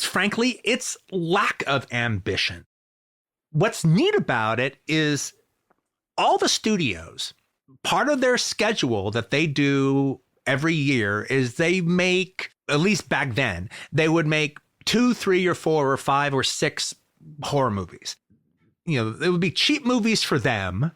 frankly, its lack of ambition. What's neat about it is all the studios, part of their schedule that they do every year is they make, at least back then, they would make 2, 3 or 4 or 5 or 6 horror movies. You know, it would be cheap movies for them,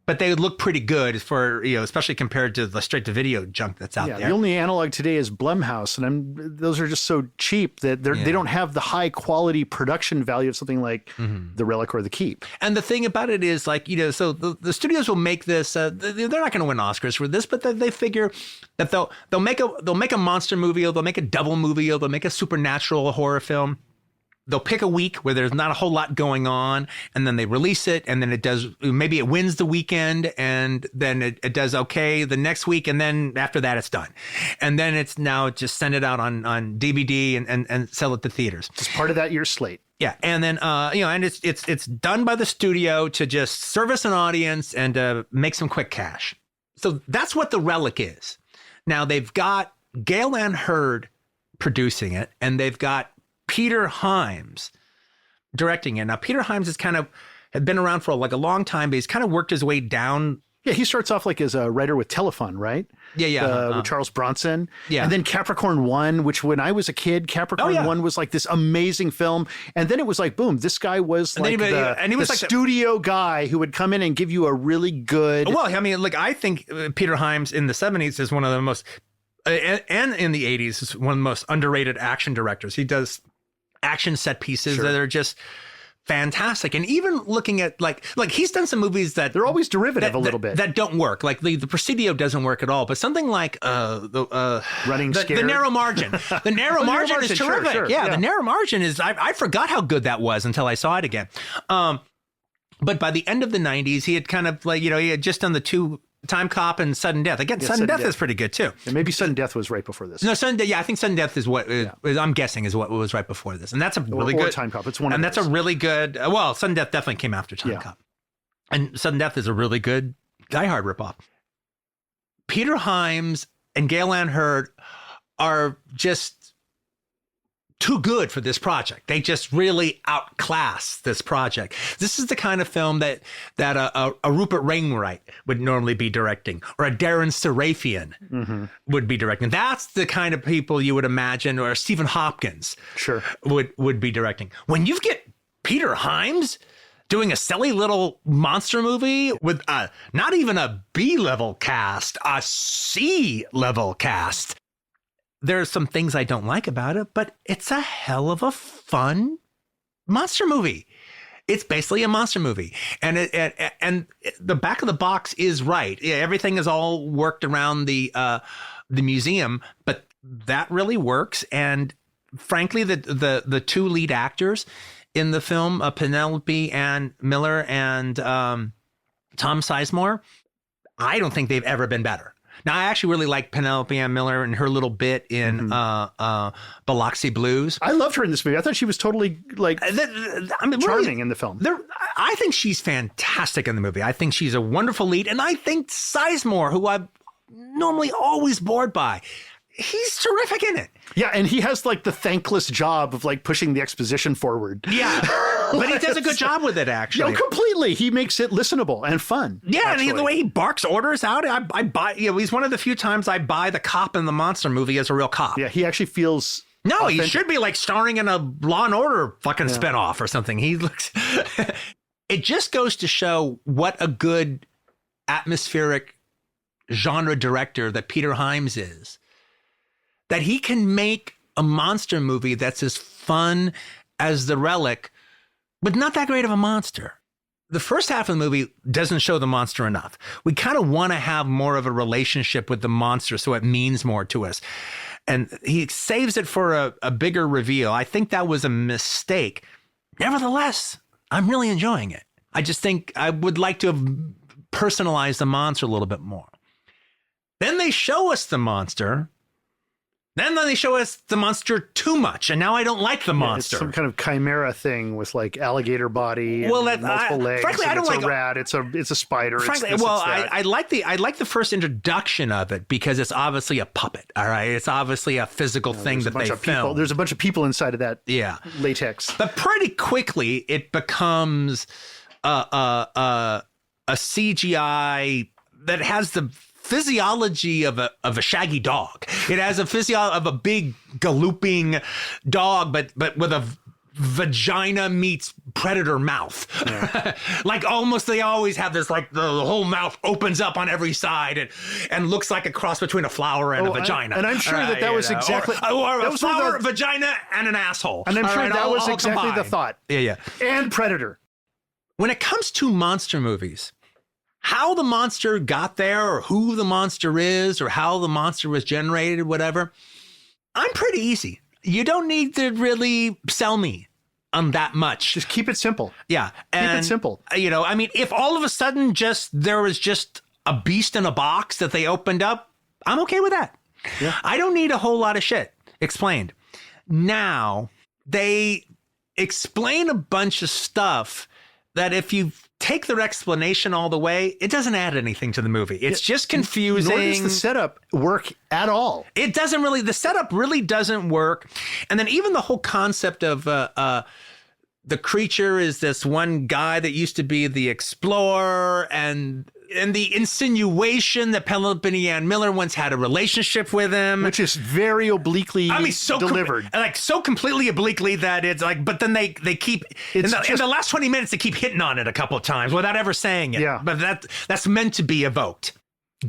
but they would look pretty good for, you know, especially compared to the straight to video junk that's out there. The only analog today is Blumhouse, and those are just so cheap that they don't have the high quality production value of something like The Relic or The Keep. And the thing about it is, like, you know, so the studios will make this. They're not going to win Oscars for this, but they figure that they'll make a monster movie, or they'll make a double movie, or they'll make a supernatural horror film. They'll pick a week where there's not a whole lot going on, and then they release it, and then maybe it wins the weekend, and then it does okay the next week, and then after that it's done. And then it's now just send it out on DVD and sell it to theaters. It's part of that year's slate. Yeah. And then, you know, and it's done by the studio to just service an audience and make some quick cash. So that's what The Relic is. Now they've got Gale Ann Hurd producing it, and they've got Peter Hyams directing it. Now, Peter Hyams had been around for like a long time, but he's kind of worked his way down. Yeah, he starts off like as a writer with Telefon, right? Yeah. With Charles Bronson. Yeah. And then Capricorn 1, which when I was a kid, Capricorn 1 was like this amazing film. And then it was like, boom, this guy was like the studio guy who would come in and give you a really good... Well, I mean, like, I think Peter Hyams in the 70s is one of the most, and in the 80s is one of the most underrated action directors. He does action set pieces that are just fantastic. And even looking at like he's done some movies that they're always derivative a little bit that don't work. Like the Presidio doesn't work at all, but something like the Narrow Margin. The Narrow Margin is terrific. Sure. The Narrow Margin is, I forgot how good that was until I saw it again. But by the end of the 90s, he had kind of like, you know, he had just done the 2 Time Cop and Sudden Death. Again, Sudden Death is pretty good too. And maybe Sudden Death was right before this. No, I think Sudden Death is what I'm guessing is what was right before this, and that's a really good Time Cop. It's one, and that's a really good. Well, Sudden Death definitely came after Time Cop, and Sudden Death is a really good Die Hard ripoff. Peter Hyams and Gale Ann Hurd are just too good for this project. They just really outclass this project. This is the kind of film that a Rupert Wainwright would normally be directing, or a Darren Sarafian would be directing. That's the kind of people you would imagine, or Stephen Hopkins would be directing. When you get Peter Hyams doing a silly little monster movie with not even a B-level cast, a C-level cast, there's some things I don't like about it, but it's a hell of a fun monster movie. It's basically a monster movie, and the back of the box is right. Yeah, everything is all worked around the museum, but that really works. And frankly, the 2 lead actors in the film, Penelope Ann Miller and Tom Sizemore, I don't think they've ever been better. Now, I actually really like Penelope Ann Miller and her little bit in Biloxi Blues. I loved her in this movie. I thought she was totally charming really, in the film. I think she's fantastic in the movie. I think she's a wonderful lead. And I think Sizemore, who I'm normally always bored by, he's terrific in it. Yeah, and he has like the thankless job of like pushing the exposition forward. Yeah, but he does a good job with it, actually. No, completely. He makes it listenable and fun. Yeah, and the way he barks orders out, I buy. You know, he's one of the few times I buy the cop in the monster movie as a real cop. Yeah, he actually feels. No, authentic. He should be like starring in a Law and Order fucking spinoff or something. He looks. It just goes to show what a good atmospheric genre director that Peter Hyams is. That he can make a monster movie that's as fun as The Relic, but not that great of a monster. The first half of the movie doesn't show the monster enough. We kind of want to have more of a relationship with the monster so it means more to us. And he saves it for a bigger reveal. I think that was a mistake. Nevertheless, I'm really enjoying it. I just think I would like to have personalized the monster a little bit more. Then they show us the monster, Then they show us the monster too much, and now I don't like the monster. It's some kind of chimera thing with like alligator body and multiple legs. Frankly, I don't like a rat. It's a spider. Frankly, I like the first introduction of it because it's obviously a puppet. All right, it's obviously a physical thing that they filmed. There's a bunch of people inside of that. Latex. But pretty quickly, it becomes a CGI that has the physiology of a shaggy dog. It has a physiology of a big galloping dog, but with a vagina meets predator mouth. Yeah. Like almost they always have this, like the whole mouth opens up on every side and looks like a cross between a flower and a vagina. And I'm sure that was exactly or a flower, vagina, and an asshole. And I'm sure that was exactly the thought. Yeah. And Predator. When it comes to monster movies, how the monster got there or who the monster is or how the monster was generated, whatever, I'm pretty easy. You don't need to really sell me on that much. Just keep it simple. Yeah. Keep it simple. I mean, if all of a sudden there was just a beast in a box that they opened up, I'm okay with that. Yeah. I don't need a whole lot of shit explained. Now, they explain a bunch of stuff that if you take their explanation all the way, it doesn't add anything to the movie. It's just confusing. Nor does the setup work at all. It doesn't really. The setup really doesn't work. And then even the whole concept of the creature is this one guy that used to be the explorer, and the insinuation that Penelope Ann Miller once had a relationship with him, which is very obliquely delivered, so completely obliquely that it's like. But then they keep in the last 20 minutes they keep hitting on it a couple of times without ever saying it. Yeah. But that's meant to be evoked.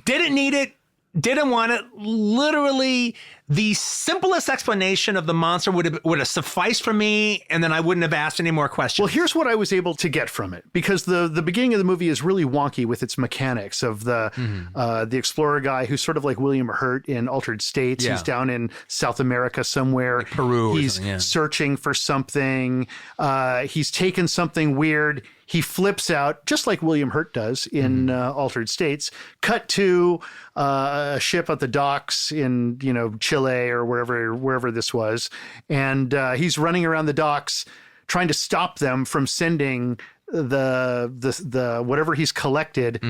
Didn't need it. Didn't want it. Literally, the simplest explanation of the monster would have sufficed for me, and then I wouldn't have asked any more questions. Well, here's what I was able to get from it, because the beginning of the movie is really wonky with its mechanics of the explorer guy who's sort of like William Hurt in Altered States. Yeah. He's down in South America somewhere. Like Peru. He's searching for something. He's taken something weird. He flips out, just like William Hurt does in Altered States. Cut to a ship at the docks in, Chile or wherever this was. And he's running around the docks trying to stop them from sending the whatever he's collected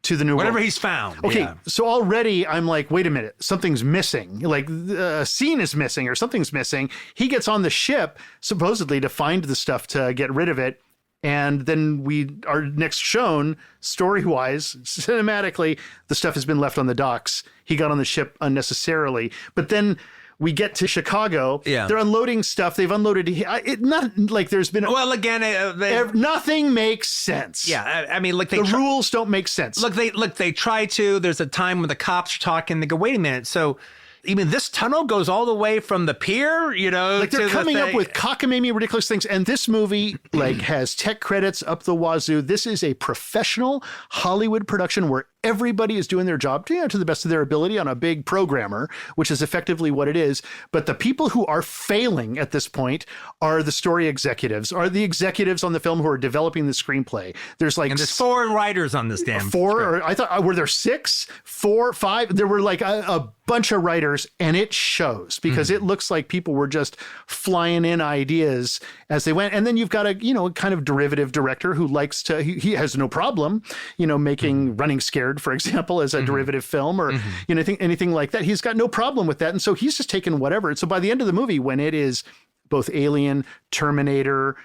to the new whatever world. He's found. Okay, yeah. So already I'm like, wait a minute, something's missing. Like a scene is missing or something's missing. He gets on the ship supposedly to find the stuff to get rid of it. And then we are next shown, story-wise, cinematically, the stuff has been left on the docks. He got on the ship unnecessarily. But then we get to Chicago. Yeah. They're unloading stuff. They've unloaded it. Not like there's been. Well, again, nothing makes sense. Yeah, I mean, like the rules don't make sense. They try to. There's a time when the cops are talking. They go, wait a minute. So, even this tunnel goes all the way from the pier, like they're coming up with cockamamie ridiculous things. And this movie has tech credits up the wazoo. This is a professional Hollywood production where everybody is doing their job to the best of their ability on a big programmer, which is effectively what it is. But the people who are failing at this point are the story executives, are the executives on the film who are developing the screenplay. There's 4 writers on this damn 4, or I thought, were there 6, 4, 5? There were like a bunch of writers, and it shows because it looks like people were just flying in ideas as they went. And then you've got a, kind of derivative director who likes to, he has no problem, making Running Scared, for example, as a derivative film or anything like that. He's got no problem with that. And so he's just taken whatever. And so by the end of the movie, when it is both Alien, Terminator,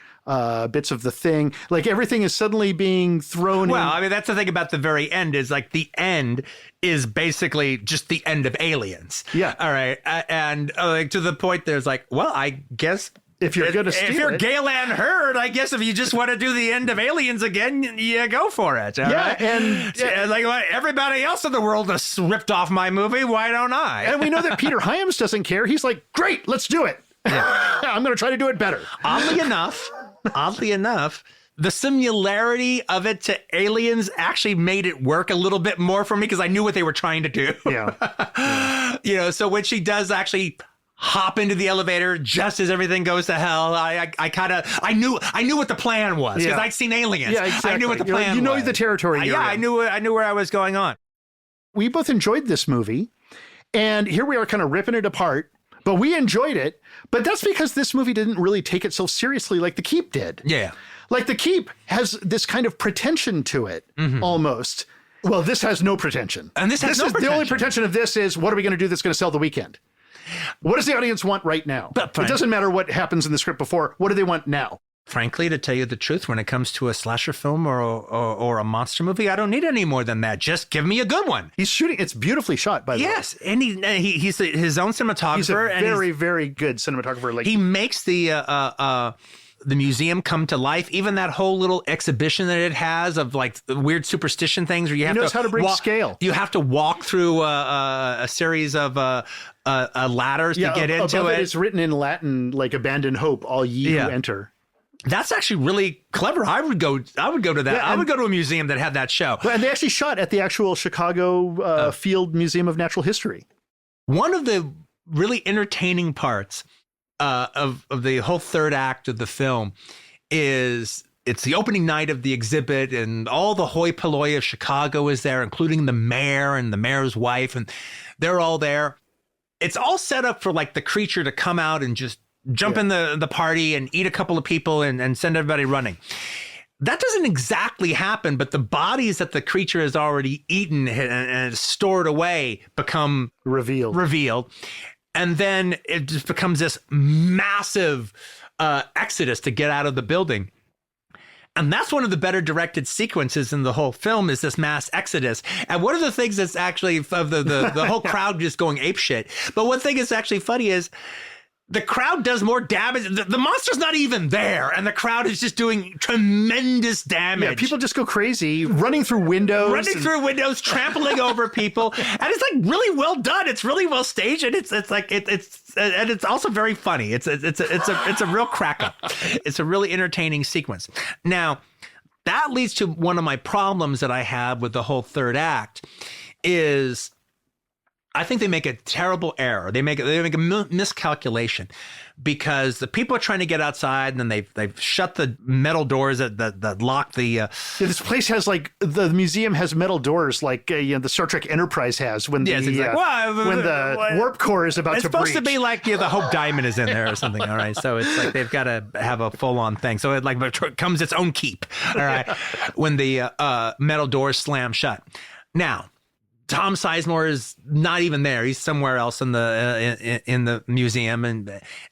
bits of The Thing, like everything is suddenly being thrown in. Well, I mean, that's the thing about the very end is like the end is basically just the end of Aliens. Yeah. All right. And to the point there's like, well, I guess if you're going to steal if you're Gale Ann Hurd, I guess if you just want to do the end of Aliens again, you go for it. Right? And like everybody else in the world has ripped off my movie. Why don't I? And we know that Peter Hyams doesn't care. He's like, great, let's do it. Yeah. I'm going to try to do it better. Oddly enough, the similarity of it to Aliens actually made it work a little bit more for me because I knew what they were trying to do. Yeah. So when she does actually hop into the elevator just as everything goes to hell, I knew what the plan was because I'd seen Aliens. Yeah, exactly. I knew what the plan was. You know the territory you're in. I knew where I was going on. We both enjoyed this movie, and here we are kind of ripping it apart. But we enjoyed it. But that's because this movie didn't really take itself seriously like The Keep did. Yeah. Like The Keep has this kind of pretension to it, almost. Well, this has no pretension. And this has no pretension. The only pretension of this is, what are we going to do that's going to sell the weekend? What does the audience want right now? It doesn't matter what happens in the script before. What do they want now? Frankly, to tell you the truth, when it comes to a slasher film or a monster movie, I don't need any more than that. Just give me a good one. He's shooting. It's beautifully shot, by the way. Yes, and he's his own cinematographer. He's a very, very good cinematographer. Like, he makes the museum come to life. Even that whole little exhibition that it has of like weird superstition things, where you have knows how to bring scale. You have to walk through a series of ladders to get into above it. It's written in Latin, like "Abandon hope, all ye who enter." That's actually really clever. I would go to that. Yeah, I would go to a museum that had that show. And they actually shot at the actual Chicago Field Museum of Natural History. One of the really entertaining parts of the whole third act of the film is it's the opening night of the exhibit, and all the hoi polloi of Chicago is there, including the mayor and the mayor's wife, and they're all there. It's all set up for like the creature to come out and just jump in the party and eat a couple of people and send everybody running. That doesn't exactly happen, but the bodies that the creature has already eaten and stored away become revealed. And then it just becomes this massive exodus to get out of the building. And that's one of the better directed sequences in the whole film, is this mass exodus. And one of the things that's actually of the whole crowd just going apeshit. But one thing that's actually funny is the crowd does more damage. The monster's not even there, and the crowd is just doing tremendous damage. Yeah, people just go crazy, running through windows, trampling over people, and it's like really well done. It's really well staged, and it's also very funny. It's a real crack up. It's a really entertaining sequence. Now, that leads to one of my problems that I have with the whole third act is, I think they make a terrible error. They make a miscalculation, because the people are trying to get outside, and then they've shut the metal doors that lock the. This place has like the museum has metal doors like the Star Trek Enterprise has when the warp core is about to breach. It's supposed to be like the Hope Diamond is in there or something. All right, so it's like they've got to have a full on thing. So it comes its own keep. All right, when the metal doors slam shut. Now, Tom Sizemore is not even there. He's somewhere else in the museum,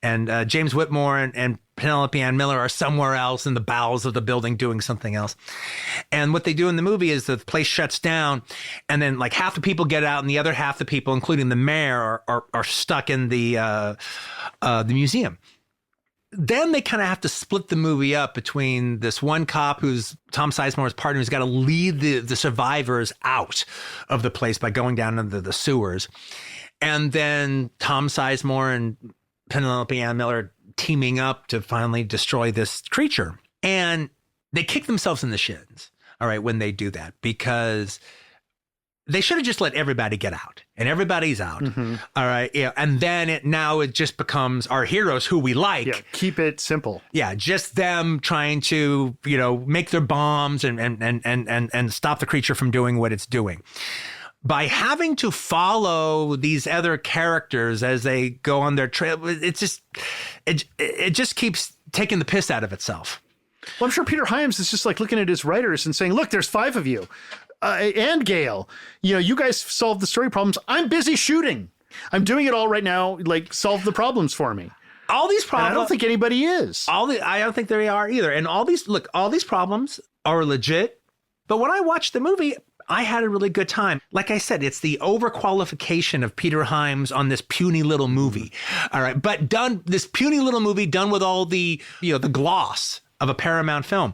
and James Whitmore and Penelope Ann Miller are somewhere else in the bowels of the building doing something else. And what they do in the movie is the place shuts down, and then like half the people get out, and the other half the people, including the mayor, are stuck in the museum. Then they kind of have to split the movie up between this one cop who's Tom Sizemore's partner, who's got to lead the survivors out of the place by going down into the sewers. And then Tom Sizemore and Penelope Ann Miller teaming up to finally destroy this creature. And they kick themselves in the shins, all right, when they do that, because they should have just let everybody get out, and everybody's out. Mm-hmm. All right. Yeah. And then now it just becomes our heroes who we like. Yeah. Keep it simple. Yeah. Just them trying to, make their bombs and stop the creature from doing what it's doing. By having to follow these other characters as they go on their trail, it just keeps taking the piss out of itself. Well, I'm sure Peter Hyams is just like looking at his writers and saying, look, there's 5 of you. And Gail, you guys solve the story problems. I'm busy shooting. I'm doing it all right now. Like, solve the problems for me. All these problems. And I don't think anybody is. I don't think they are either. And all these problems are legit. But when I watched the movie, I had a really good time. Like I said, it's the overqualification of Peter Hyams on this puny little movie. All right. But this puny little movie done with all the, the gloss of a Paramount film.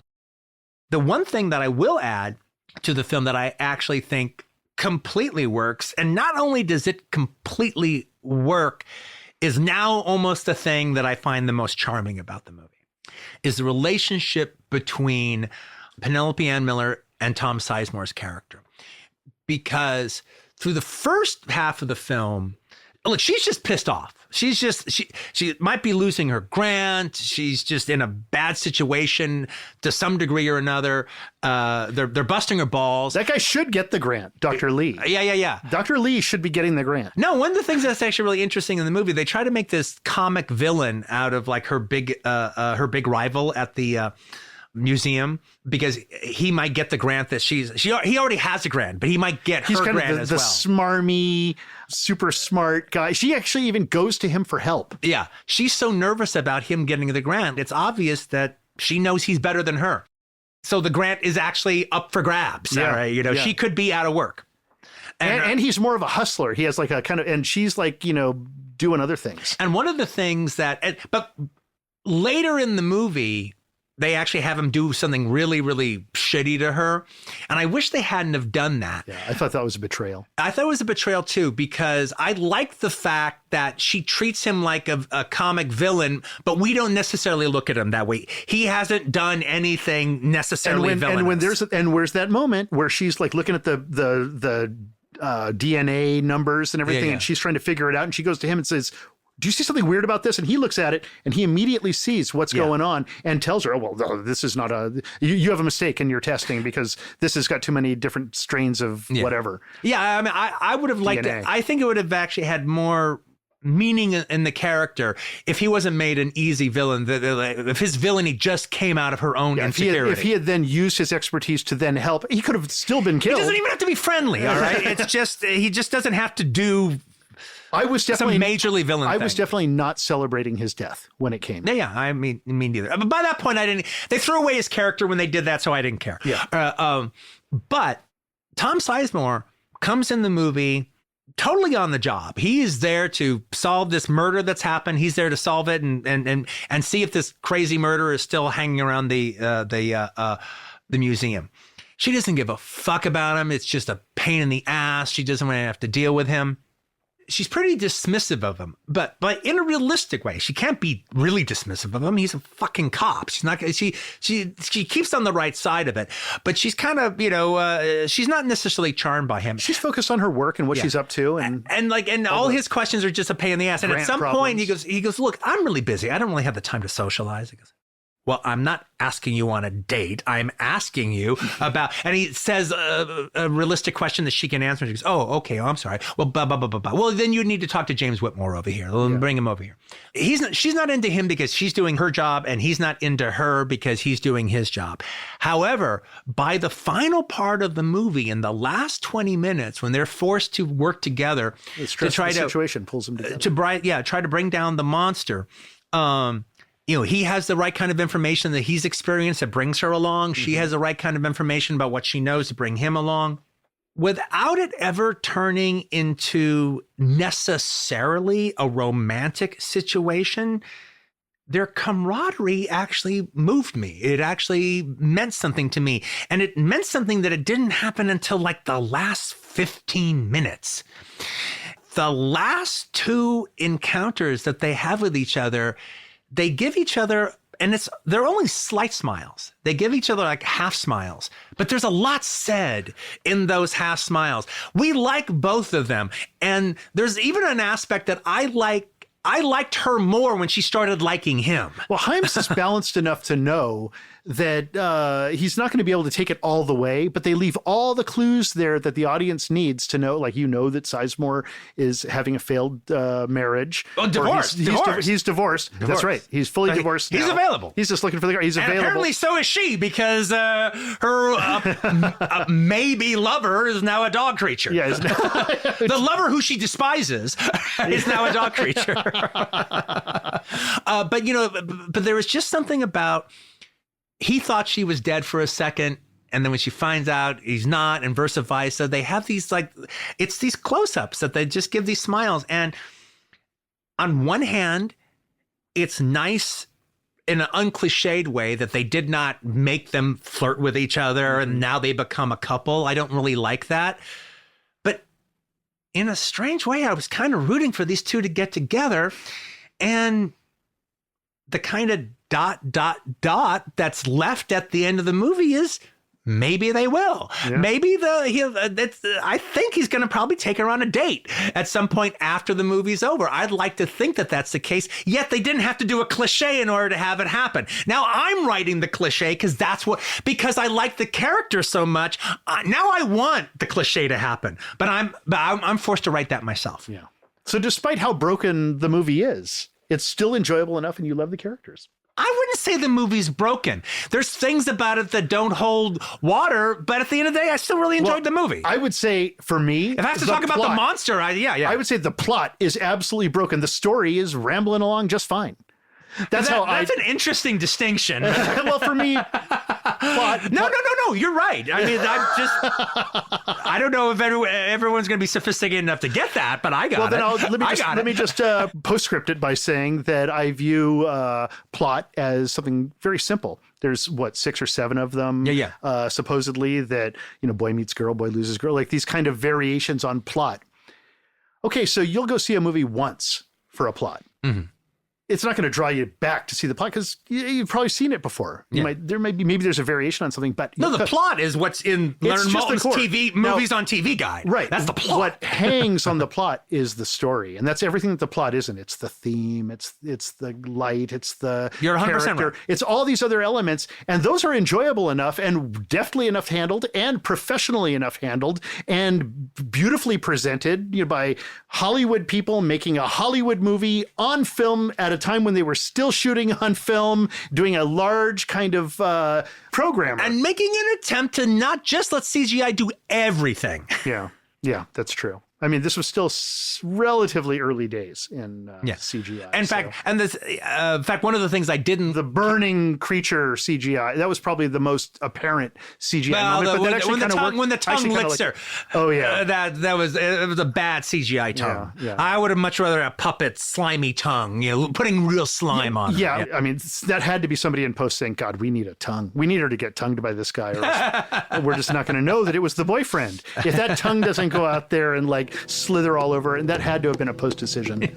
The one thing that I will add to the film that I actually think completely works, and not only does it completely work, is now almost the thing that I find the most charming about the movie, is the relationship between Penelope Ann Miller and Tom Sizemore's character. Because through the first half of the film, Look, she's just pissed off. She's just she might be losing her grant. She's just in a bad situation to some degree or another. They're busting her balls. That guy should get the grant, Dr. Lee. Yeah. Dr. Lee should be getting the grant. No, one of the things that's actually really interesting in the movie, they try to make this comic villain out of like her big rival at the museum, because he might get the grant that he already has a grant, but he might get her grant as well. He's kind of the smarmy, super smart guy. She actually even goes to him for help. Yeah. She's so nervous about him getting the grant. It's obvious that she knows he's better than her. So the grant is actually up for grabs. Yeah. All right? She could be out of work. And he's more of a hustler. He has like a kind of, and she's like, doing other things. And one of the things but later in the movie, they actually have him do something really, really shitty to her. And I wish they hadn't have done that. Yeah, I thought that was a betrayal. I thought it was a betrayal too, because I like the fact that she treats him like a comic villain, but we don't necessarily look at him that way. He hasn't done anything necessarily villainous. And where's that moment where she's like looking at the DNA numbers and everything, and she's trying to figure it out, and she goes to him and says, do you see something weird about this? And he looks at it and he immediately sees what's going on and tells her, oh, well, this is not you have a mistake in your testing because this has got too many different strains of whatever. Yeah. I mean, I would have liked it. I think it would have actually had more meaning in the character if he wasn't made an easy villain, if his villainy just came out of her own insecurity. If he had then used his expertise to then help, he could have still been killed. He doesn't even have to be friendly. All right. It's just, he just doesn't have to do I was definitely some majorly villain I thing. was definitely not celebrating his death when it came. Yeah, I mean neither. But by that point, I didn't. They threw away his character when they did that, so I didn't care. Yeah. But Tom Sizemore comes in the movie totally on the job. He is there to solve this murder that's happened. He's there to solve it and see if this crazy murderer is still hanging around the museum. She doesn't give a fuck about him. It's just a pain in the ass. She doesn't want to have to deal with him. She's pretty dismissive of him, but in a realistic way. She can't be really dismissive of him. He's a fucking cop. She's not. She keeps on the right side of it, but she's kind of she's not necessarily charmed by him. She's focused on her work and what she's up to, and all his questions are just a pain in the ass. And at some point, he goes, look, I'm really busy. I don't really have the time to socialize. He goes, well, I'm not asking you on a date. I'm asking you about, and he says a realistic question that she can answer. She goes, oh, okay. Oh, I'm sorry. Well, blah, blah, blah, blah, blah. Well, then you need to talk to James Whitmore over here. Bring him over here. She's not into him because she's doing her job, and he's not into her because he's doing his job. However, by the final part of the movie, in the last 20 minutes, when they're forced to work together the situation pulls them together. Try to bring down the monster. He has the right kind of information that he's experienced that brings her along. She has the right kind of information about what she knows to bring him along, without it ever turning into necessarily a romantic situation. Their camaraderie actually moved me. It actually meant something to me. And it meant something that it didn't happen until like the last 15 minutes. The last two encounters that they have with each other, they give each other, and they're only slight smiles. They give each other like half smiles, but there's a lot said in those half smiles. We like both of them. And there's even an aspect that I liked her more when she started liking him. Well, Himes is balanced enough to know that he's not going to be able to take it all the way, but they leave all the clues there that the audience needs to know. Like, that Sizemore is having a failed marriage. Oh, divorced. He's divorced. That's right. He's fully divorced now. He's available. He's just looking for the guy. He's available. Apparently so is she, because her maybe lover is now a dog creature. Yeah, the lover who she despises is now a dog creature. But there was just something about, he thought she was dead for a second, and then when she finds out he's not, and versa versa, they have these it's these close-ups that they just give these smiles. And on one hand, it's nice in an uncliched way that they did not make them flirt with each other and now they become a couple. I don't really like that. But in a strange way, I was kind of rooting for these two to get together, and the kind of ... that's left at the end of the movie is Maybe they will. Yeah. Maybe I think he's going to probably take her on a date at some point after the movie's over. I'd like to think that that's the case. Yet they didn't have to do a cliche in order to have it happen. Now I'm writing the cliche because I like the character so much. Now I want the cliche to happen, but I'm forced to write that myself. Yeah. So despite how broken the movie is, it's still enjoyable enough, and you love the characters. I wouldn't say the movie's broken. There's things about it that don't hold water, but at the end of the day, I still really enjoyed the movie. I would say, for me, if I have to talk about the monster, I would say the plot is absolutely broken. The story is rambling along just fine. That's an interesting distinction. Well, for me, plot. No. You're right. I mean, I don't know if everyone's going to be sophisticated enough to get that, but I got it. Let me just postscript it by saying that I view plot as something very simple. There's 6 or 7 of them. Yeah. Supposedly that, boy meets girl, boy loses girl, like these kind of variations on plot. Okay, so you'll go see a movie once for a plot. Mm-hmm. It's not going to draw you back to see the plot because you've probably seen it before. Maybe there's a variation on something, but no, the plot is what's in Leonard Maltin's movies on TV guide. Right, that's the plot. What hangs on the plot is the story, and that's everything that the plot isn't. It's the theme, it's the light, it's the You're 100% character, right. It's all these other elements, and those are enjoyable enough and deftly enough handled and professionally enough handled and beautifully presented by Hollywood people making a Hollywood movie on film at a time when they were still shooting on film, doing a large kind of program. And making an attempt to not just let CGI do everything. Yeah, that's true. I mean, this was still relatively early days in CGI. In fact, one of the things I didn't... The burning creature CGI, that was probably the most apparent CGI moment. When the tongue licks her. Oh, yeah. It was a bad CGI tongue. Yeah. I would have much rather a puppet, slimy tongue, putting real slime on her. Yeah, I mean, that had to be somebody in post saying, God, we need a tongue. We need her to get tongued by this guy, or else we're just not going to know that it was the boyfriend. If that tongue doesn't go out there and slither all over, and that had to have been a post decision.